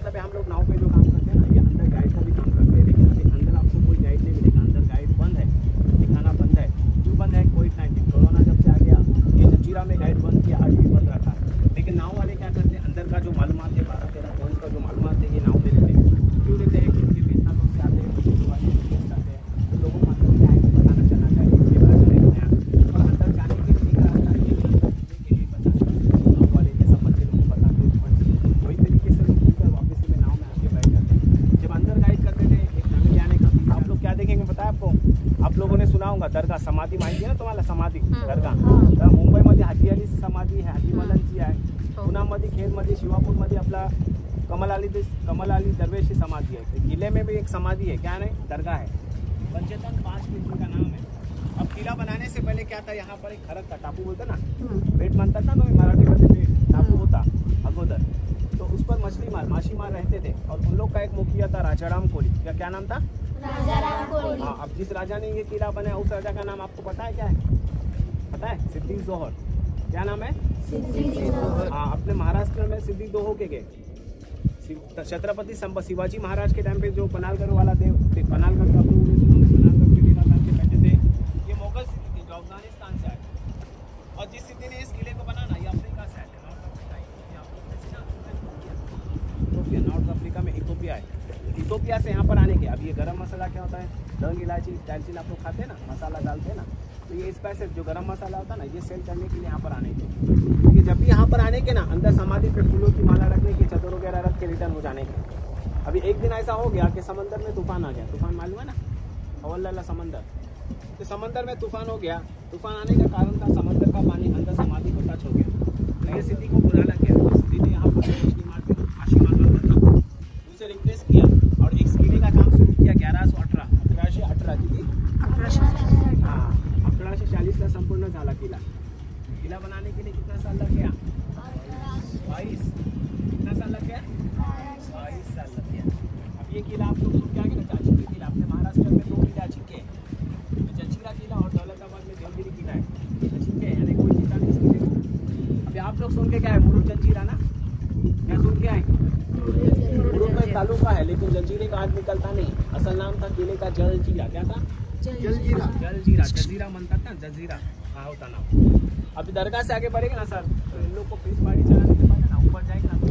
मतलब है हम लोग नाव पे जो काम करते हैं ना, ये अंदर गाइड का भी काम करते हैं, लेकिन अभी अंदर आपको कोई गाइड नहीं मिलेगा। अंदर गाइड बंद है, दिखाना बंद है। क्यों बंद है? कोविड-19 कोरोना जब से आ गया, ये जंजीरा में गाइड बंद किया, आज भी बंद रखा। लेकिन नाव वाले क्या करते हैं, अंदर का जो मालूमात है 12-13 पॉइंट का जो मालूमात है ये नाव में लेते हैं। क्यों लेते हैं? क्योंकि इतना लोग से आते हैं, करते हैं, तो लोगों को अंदर क्या है बताना चलना चाहिए, इसके बारे में देखते हैं। और अंदर जाने के लिए क्या रास्ता है, के लिए 50 नाव वाले जैसा बच्चे लोग को बताते हैं, वही तरीके से लोग घूमकर वापस में नाव में आके बैठ जाते हैं। जब अंदर गाइड करते थे एक फैमिली आने का, आप लोग क्या देखेंगे पता है आपको? आप लोगों ने सुना होगा दरगाह समाधी माहिती है ना तुम्हाला? समाधी दरगाह तर मुंबईमध्ये हाजी अली समाधी आहे, हाजी मलनची आहे, पुण्यामध्ये खेडमध्ये शिवापूरमध्ये आपला कमल अली दरवेशी समाधी है। किले में भी एक समाधि है, क्या नहीं दरगाह है। पंचतन 5 किले का नाम है। अब किला बनाने से पहले क्या था, यहाँ पर एक खरक था, टापू बोलते ना, बेट मानता ना तुम्हें मराठीमध्ये बेट टापू होता अगोदर, तो उस पर माछीमार रहते थे। और उन लोग का एक मुखिया था राजाराम कोली। क्या नाम था? राजाराम कोली। हाँ, अब जिस राजा ने ये किला बनाया उस राजा का नाम आपको पता है क्या है? पता है? सिद्दीक जोहर। क्या नाम है? सिद्दीक जोहर। हाँ, अपने महाराष्ट्र में सिद्दीक दोहो के गए। छत्रपति शिवाजी महाराज के टाइम पे जो पनालगढ़ वाला थे, पनालगढ़ का पनालगढ़ के किला के बैठे थे, ये मुगल सिद्धि थी जो अफगानिस्तान से आए। और जिस सिद्धि ने इस किले को बनाना, ये अफ्रीका से आए थे, नॉर्थ अफ्रीका में इथोपिया है। इथोपिया से यहाँ पर आने के, अब ये गरम मसाला क्या होता है, लौंग इलायची दालचीनी आप लोग खाते हैं ना, मसाला डालते हैं ना, तो ये स्पाइसेस जो गरम मसाला होता है ना, ये सेल करने के लिए यहाँ पर आने के। क्योंकि जब भी यहाँ पर आने के ना, अंदर समाधि पे फूलों की माला रखने की, चादर वगैरह रख के रिटर्न हो जाने के। अभी एक दिन ऐसा हो गया कि समंदर में तूफान आ गया। तूफान मालूम है ना, अवल्ला समंदर, तो समंदर में तूफान हो गया। तूफान आने का कारण था समंदर का पानी अंदर समाधि को टच हो गया। तो ये सिद्धि को बुला लग गया, तो सिद्धि ने यहाँ पर उनसे रिक्वेस्ट किया और एक किले का काम शुरू किया 1118 किती 1840 संपूर्ण झाला किला। किला बनाने के लिए कितना साल लग गया? 22। कितना साल लग गया? 22 साल लग गया। अब ये किला आप लोग सुन के आगे ना, जांचिरा किला। अपने महाराष्ट्र में 2 किला छिके, जंजीरा किला और दौलताबाद में देवगिरी किला है, छिके, यानी कोई जीता नहीं इसके। अभी आप लोग सुन के क्या है, मुरुड जंजीरा ना, क्या सुन के आए? मुरुड में तालुका है, लेकिन जंजीरे का आज निकलता नहीं। असल नाम था किले का जलजीरा। क्या था? जलजीरा। जजीरा मनता था, जजीरा हाँ होता नाम। अभी दरगाह से आगे बढ़ेगा ना सर, तो इन लोग को पीस बाड़ी चलाने के बाद ना ऊपर जाएगा ना, तो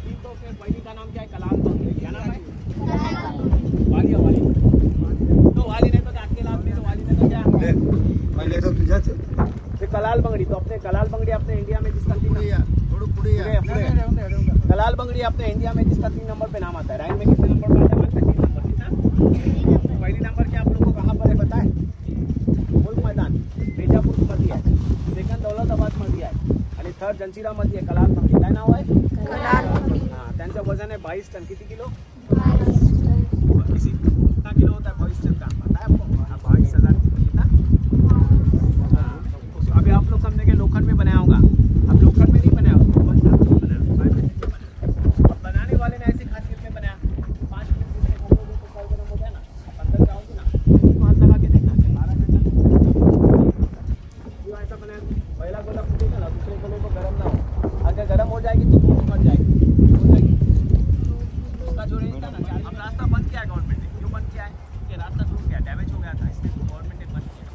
3 तो फिर पहली का नाम क्या है? कलाल बंगड़ी। क्या नाम है? वाली। तो वाली नहीं तो अकेला आपने, तो वाली नहीं तो क्या पहले तो तुझाच ते कलाल बंगड़ी। तो अपने कलाल बंगड़ी अपने इंडिया में जिसका कलाल बंगड़ी अपने इंडिया में जिसका 3 नंबर पे नाम आता है। रैंक में कितने नंबर पे आता है? 3 नंबर। कितना? पहली नंबर के आप लोगों को कहाँ पर है पता है? मुल्क मैदान बेजापूर मध्ये आहे, सेकंड दौलताबाद मध्ये आहे आणि थर्ड जंजीरा मध्ये आहे कलाल बंगडी। काय नाव आहे? कलाल बंगडी। हाँ, त्यांचं वजन है 22 टन। किती किलो? 22 टन। कितना किलो होता है 22 टन का? पता है आपको? 22,000 कितना? हाँ, अभी आप लोग समझेंगे लोखंड में बनाया होगा, अब लोखंड में नहीं बनाया, उसको बनाने वाले ने ऐसी खासियत में बनाया 5 मिनट को गर्म हो गया ना, अंदर जाओगे ना, हाथ लगा के देखना 12 घंटा क्यों ऐसा बनाया। पहला गोला फूटेगा ना, दूसरे गोले को गर्म ना हो, अगर गर्म हो जाएगी तो धूप मर जाएगी, उसका जो रहेगा ना। अब रास्ता बंद किया है गवर्नमेंट ने। क्यों बंद किया है? कि रास्ता टूट गया, डैमेज हो गया था, इसलिए गवर्नमेंट ने बंद किया।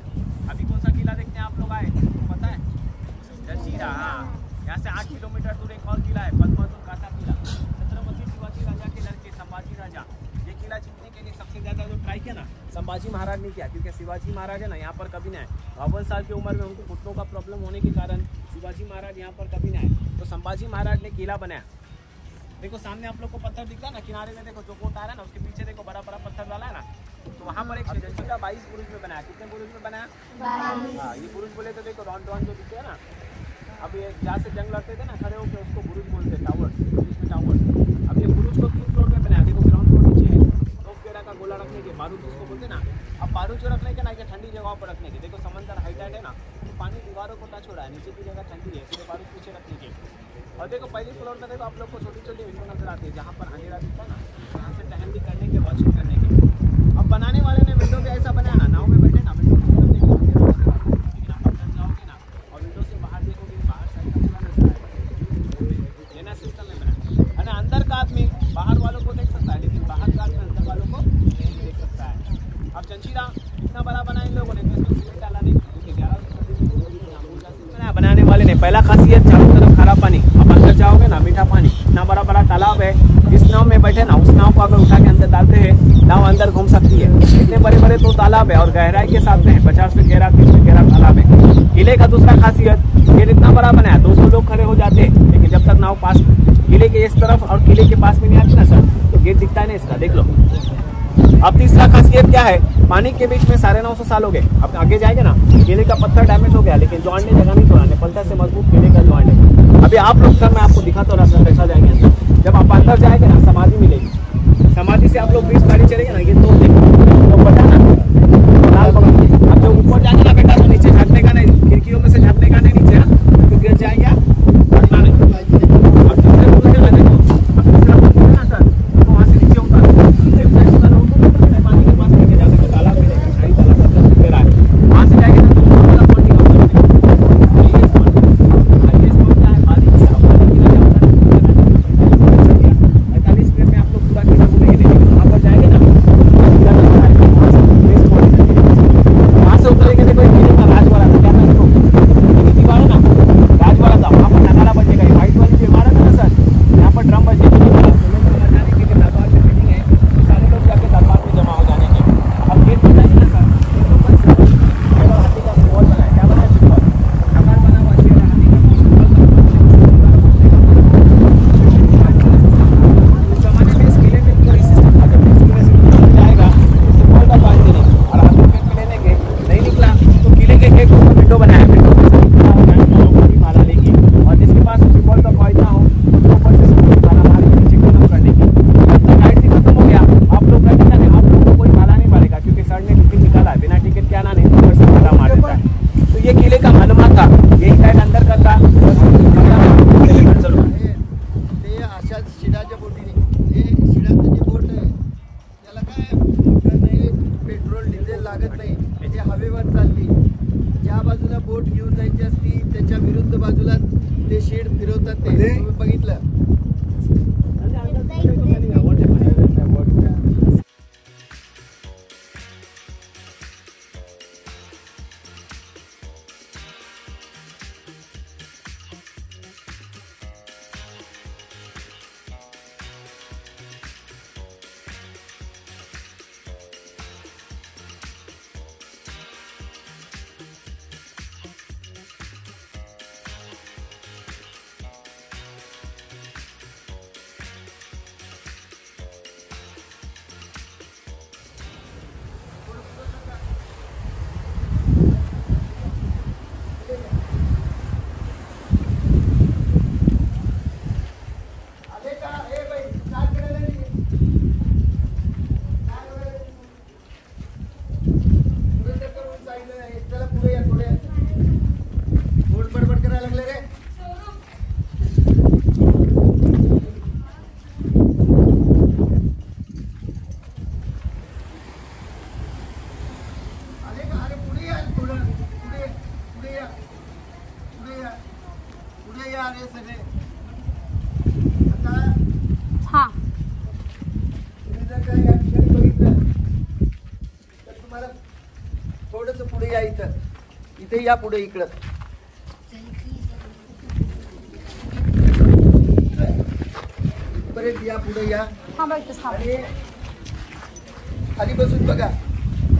अभी कौन सा किला देखते हैं आप लोग आए, पता है? जंजीरा। हाँ, यहाँ से 8 किलोमीटर दूर एक और किला है, पद्मावती काटा किला। छत्रपति शिवाजी राजा के लड़के संभाजी राजा, ये किला जीतने के लिए सबसे ज्यादा जो ट्राई किया ना, संभाजी महाराज ने किया। क्योंकि शिवाजी महाराज है ना यहाँ पर कभी नहीं आए। 52 साल की उम्र में उनको घुटनों का प्रॉब्लम होने के कारण शिवाजी महाराज यहाँ पर कभी नहीं आए। तो संभाजी महाराज ने किला बनाया। देखो सामने आप लोग को पत्थर दिख रहा है ना, किनारे में देखो जो कोट आ रहा है ना, उसके पीछे देखो बड़ा बड़ा पत्थर डाला है ना, तो वहाँ पर एक जंजीरा 22 बुरुज में बनाया। कितने बुरुज में बनाया? 22। हाँ, ये बुरुज बोले तो देखो रॉन जो दिखते हैं ना, अब ये जहाँ से जंग लड़ते थे ना खड़े होकर, उसको बुरुज बोलते हैं, टावर्स, इंग्लिश में टावर्स। अब ये बुरुज को 3 फ्लोर में बनाया। देखो ग्राउंड फ्लोर नीचे है, तोप वगैरह का गोला रखने के, बारूद उसको बोलते ना। अब बारूद जो रखने के ना, ये ठंडी जगहों पर रखने के। देखो समंदर हाईटाइट है ना, तो पानी दीवारों को टच हो रहा है, नीचे की जगह ठंडी है, इसलिए बारूद पीछे रखने के। और देखो पहली फ्लोर में देखो आप लोग को छोटी छोटी विंडो नजर आती है, जहाँ पर अंधेरा दिखता है ना, यहाँ से टहल भी करने के, वॉचिंग करने के। अब बनाने वाले ने विंडो भी ऐसा बनाया ना, नाव में बैठे ना, विंडो से अंदर देखो अंधेरा नजर आता है, लेकिन आप अंदर जाओगे ना और विंडो से बाहर देखोगे, बाहर साइड का पूरा नजर आएगा। ये ना सिस्टम में बनाया है ना। अंदर का आदमी बाहर वालों को देख सकता है, लेकिन बाहर का आदमी अंदर वालों को नहीं देख सकता है। अब जंजीरा इतना बड़ा बना इन लोगों ने, तो डाला नहीं, क्योंकि 11 बनाने वाले ने। पहला खासियत चारों तरफ खारा पानी, अब अंदर जाओगे ना मीठा पानी, इतना बड़ा बड़ा तालाब है। जिस नाव में बैठे ना उस नाव को अगर उठा के अंदर डालते हैं नाव अंदर घूम सकती है। इतने बड़े बड़े तो तालाब है और गहराई के साथ में 50 से गहरा 30 से गहरा तालाब है। किले का दूसरा खासियत, गेट इतना बड़ा बनाया 200 लोग खड़े हो जाते हैं, लेकिन जब तक नाव पास किले के इस तरफ और किले के पास में नहीं आती ना सर, तो गेट दिखता है ना इसका, देख लो। अब तीसरा खासियत क्या है, पानी के बीच में 950 साल हो गए। अब आगे जाएंगे ना, केले का पत्थर डैमेज हो गया, लेकिन ज्वाइंट ने जगह नहीं छोड़ा, पत्थर से मजबूत केले का ज्वाइंट है। अभी आप लोग सर मैं आपको दिखाता हूँ रास्ता कैसा जाएंगे अंदर। जब आप अंदर जाएंगे ना समाधि मिलेगी, समाधि से आप लोग बीच गाड़ी चलेंगे ना, ये तो बता ना लाल बगल में। अब जब ऊपर जाएंगे ना बेटा, तो नीचे झाँकने का नहीं, खिड़कियों में से झाँकने का नहीं नीचे, तो गिर जाएगा थोडस पुढे या, इथे या पुढे इकडं परत या पुढे या आणि खाली बसून बघा,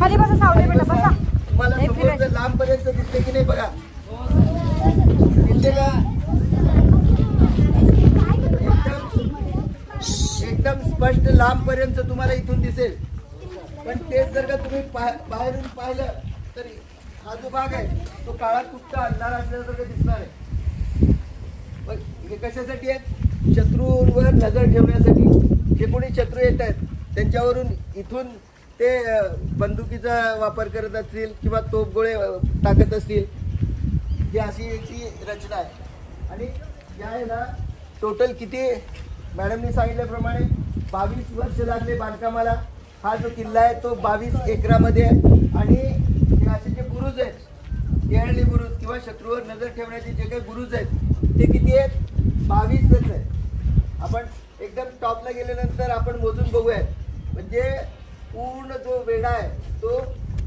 खाली बसा सावली बेटा बसा। तुम्हाला समोरचं लांब पर्यंत दिसते की नाही बघा, दिसते का? एकदम स्पष्ट लांब पर्यंत तुम्हाला इथून दिसेल, पण तेच जर का तुम्ही बाहेरून पाहिलं तर हा जो भाग आहे तो काळा कुठं अंधार असल्यासारखं दिसणार आहे। पण हे कशासाठी आहे? शत्रूंवर नजर ठेवण्यासाठी। जे कोणी शत्रू येत आहेत त्यांच्यावरून इथून ते बंदुकीचा वापर करत असतील किंवा तोफगोळे टाकत असतील, ही अशी याची रचना आहे। आणि या आहे ना टोटल किती मॅडमनी सांगितल्याप्रमाणे 22 वर्ष लागले बांधकामाला। हा जो किल्ला आहे तो 22 एकरामध्ये आहे आणि हे असे जे बुरुज आहेत, केरळी बुरुज किंवा शत्रूवर नजर ठेवण्याचे जे काही बुरुज आहेत ते किती आहेत? 22च आहेत। आपण एकदम टॉपला गेल्यानंतर आपण मोजून बघूयात. म्हणजे पूर्ण जो वेढा आहे तो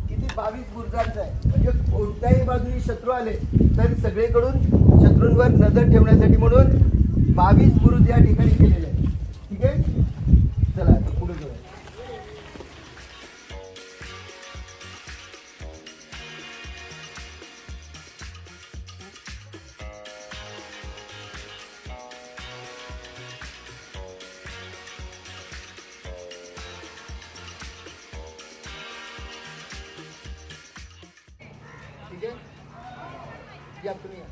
किती 22 बुरुजांचा आहे. म्हणजे कोणत्याही बाजूने शत्रू आले तर सगळीकडून शत्रूंवर नजर ठेवण्यासाठी म्हणून 22 बुरुज या ठिकाणी केलेले आहे. ठीक आहे, चला आता पुढे जाऊया. ठीक आहे, या तुम्ही या.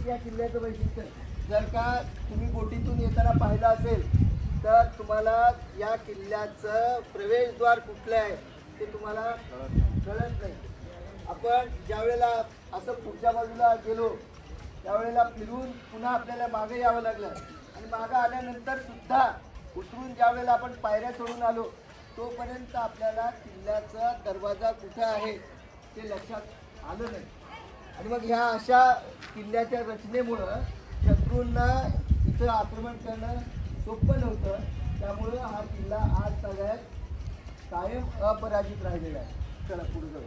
या किल्ल्याचं वैशिष्ट्य जर का तुम्ही बोटीतून येताना पाहिलं असेल तर तुम्हाला या किल्ल्याचं प्रवेशद्वार कुठलं आहे ते तुम्हाला कळत नाही. आपण ज्या वेळेला असं पुढच्या बाजूला गेलो त्यावेळेला फिरून पुन्हा आपल्याला मागे यावं लागलं आणि मागे आल्यानंतर सुद्धा उतरून ज्या वेळेला आपण पायऱ्या चढून आलो तोपर्यंत आपल्याला किल्ल्याचा दरवाजा कुठे आहे ते लक्षात आलं नाही. आणि मग ह्या अशा किल्ल्याच्या रचनेमुळं शत्रूंना इथं आक्रमण करणं सोपं नव्हतं. त्यामुळं हा किल्ला आज सगळ्यात कायम अपराजित राहिलेला आहे. चला पुढे जाऊ.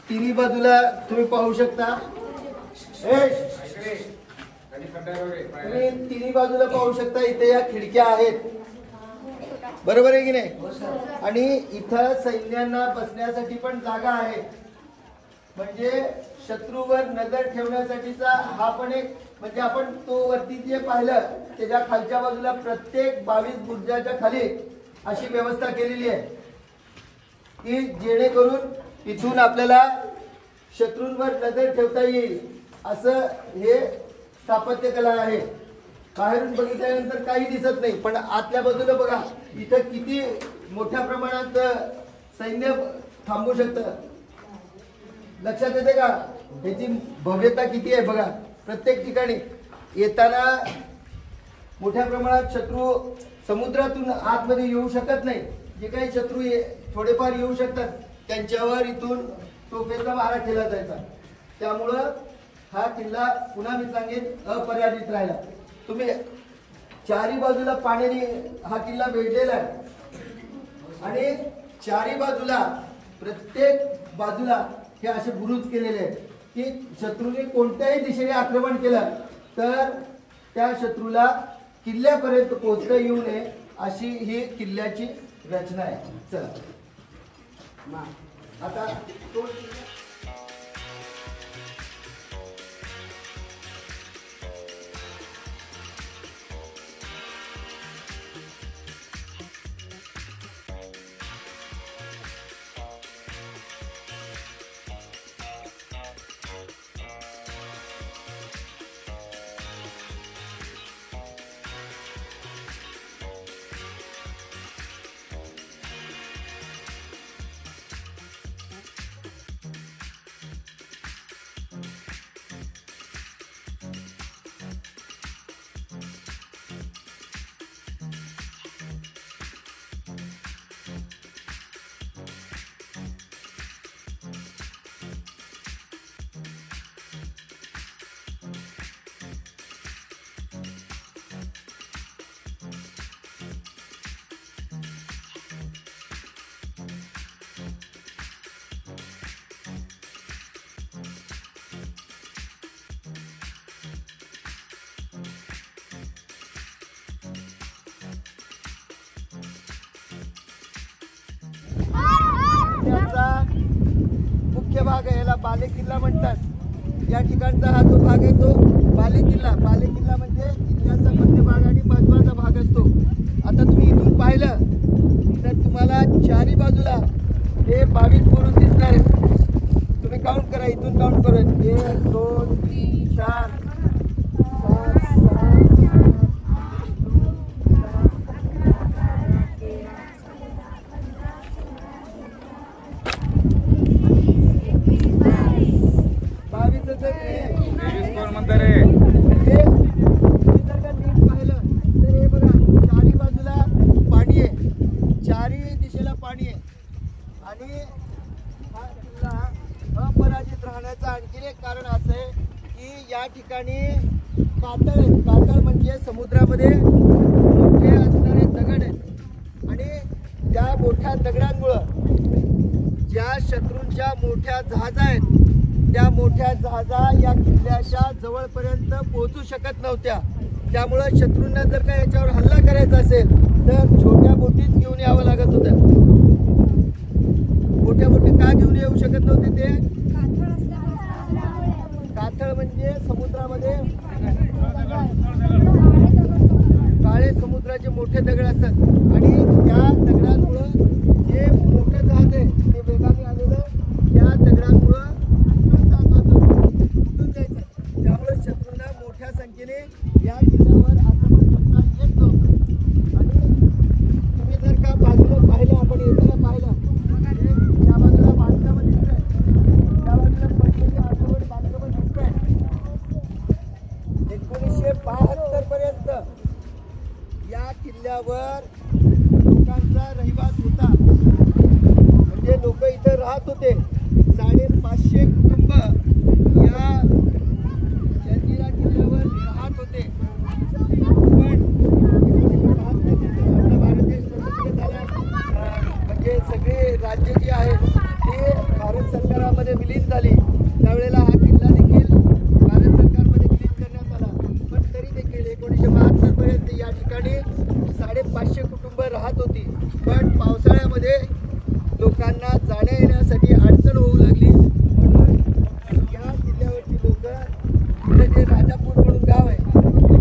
तिन्ही बाजूला तुम्ही पाहू शकता. तुम्ही तिन्ही बाजूला पाहू शकता इथे या खिडक्या आहेत. बरोबर आहे की नाही. आणि इथं सैन्यांना बसण्यासाठी पण जागा आहे. म्हणजे शत्रूवर नजर ठेवण्यासाठीचा हा पण एक म्हणजे आपण तो वरती जे पाहिलं त्याच्या खालच्या बाजूला प्रत्येक 22 बुरुजाच्या खाली अशी व्यवस्था केलेली आहे की जेणेकरून इथून आपल्याला शत्रूंवर नजर ठेवता येईल असं हे स्थापत्यकला आहे. बाहेरून बघितल्यानंतर काही दिसत नाही पण आतल्या बाजूला बघा इथं किती मोठ्या प्रमाणात सैन्य थांबू शकतं. लक्षात येते का ह्याची भव्यता किती आहे बघा. प्रत्येक ठिकाणी येताना मोठ्या प्रमाणात शत्रू समुद्रातून आतमध्ये येऊ शकत नाही. जे काही शत्रू थोडेफार येऊ शकतात त्यांच्यावर इथून तोफेचा मारा केला जायचा. त्यामुळं हा किल्ला पुन्हा मी सांगेन अपराजित राहिला. तुम्ही चारी बाजूला पाण्याने हा किल्ला वेढलेला आहे आणि चारी बाजूला प्रत्येक बाजूला हे असे बुरुज केलेले आहेत की शत्रूने कोणत्याही दिशेने आक्रमण केलं तर त्या शत्रूला किल्ल्यापर्यंत पोहोचता येऊ नये अशी ही किल्ल्याची रचना आहे. चला आता तो किल्ल्याचा मुख्य भाग आहे, याला बाले किल्ला म्हणतात. या ठिकाणचा हा जो भाग आहे तो बाले किल्ला म्हणजे किल्ल्याचा मध्यभाग आणि महत्वाचा भाग असतो. आता तुम्ही इथून पाहिलं तर तुम्हाला चारी बाजूला हे 22 बोरून दिसणार आहे. तुम्ही काउंट करा, इथून काउंट करू. 1 2 3 4 5 6 ठिकाणी कातळ म्हणजे समुद्रामध्ये मोठे असणारे दगड आहेत आणि त्या मोठ्या दगडांमुळं ज्या शत्रूंच्या मोठ्या जहाजा आहेत त्या मोठ्या जहाजा या किल्ल्याच्या जवळपर्यंत पोहोचू शकत नव्हत्या. त्यामुळं शत्रूंना जर का याच्यावर हल्ला करायचा असेल तर छोट्या बोटीत घेऊन यावं लागत होतं. मोठ्या बोटी का घेऊन येऊ शकत नव्हते ते? कातळ म्हणजे समुद्रामध्ये काळे समुद्राचे मोठे दगड असतात आणि त्या दगडांमुळं जे मोठं जहाज आहे ते वेगाने आलेलं त्या दगडांमुळं उडून जायचं. त्यामुळे शत्रूंना मोठ्या संख्येने या किल्ल्यावर आक्रमण करता येत नव्हतं. आणि तुम्ही जर का बाजूला पाहिलं, आपण येताना पाहिलं त्या बाजूला बांधकामं दिसतंय, त्या बाजूला पडलेली आठवड बांधकामं दिसतंय. 1972 पर्यंत या किल्ल्यावर लोकांचा रहिवास होता. म्हणजे लोक इथे राहत होते. 550 कुटुंब या जंजिरा किल्ल्यावर राहत होते. पण आपला भारत देश स्वतंत्र झाला, म्हणजे सगळे राज्य जी आहेत ते भारत सरकारामध्ये विलीन झाली. त्यावेळेला हा किल्ला देखील भारत सरकारमध्ये विलीन करण्यात आला. पण तरी देखील 1972 पर्यंत या ठिकाणी 550 कुटुंब राहत होती. पण पावसाळ्यामध्ये लोकांना जाण्या येण्यासाठी अडचण होऊ लागली. म्हणून या किल्ल्यावरची लोक इथं जे राजापूर म्हणून गाव आहे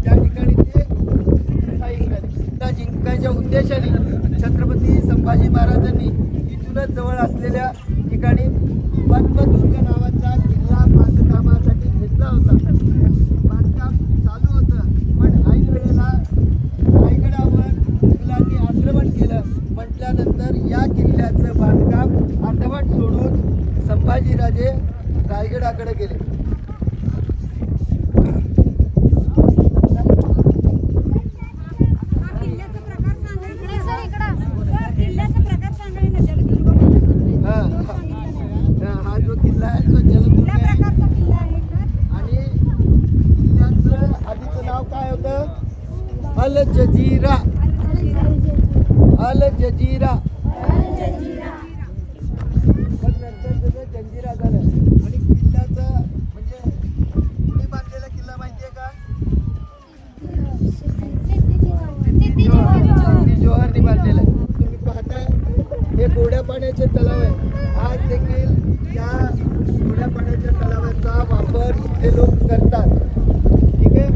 त्या ठिकाणी ते स्थायिक झाले. किल्ला जिंकायच्या उद्देशाने छत्रपती संभाजी महाराजांनी इथूनच जवळ असलेल्या ठिकाणी पद्मदुर्ग नावाचा किल्ला बांधकामासाठी घेतला होता. बांधकाम चालू होतं, पण ऐन वेळेला रायगडावर मुघलांनी आक्रमण केलं. म्हटल्यानंतर या किल्ल्याचं बांधकाम अर्धवट सोडून संभाजीराजे रायगडाकडे गेले. हा जो किल्ला आहे तो जलदुर्ग आहे. आणि किल्ल्याचं आधीचं नाव काय होतं? अल जजीरा. अल जजीरा. पण नंतर त्याचं जंजिरा झालं. आणि किल्ल्याचं म्हणजे कुणी बांधलेला किल्ला माहितीये का? सिद्धी जोहरनी बांधलेला आहे. तुम्ही पाहताय हे गोड्या पाण्याचे तलाव आहे. आज देखील या गोड्या पाण्याच्या तलावाचा वापर इथले लोक करतात. ठीक आहे.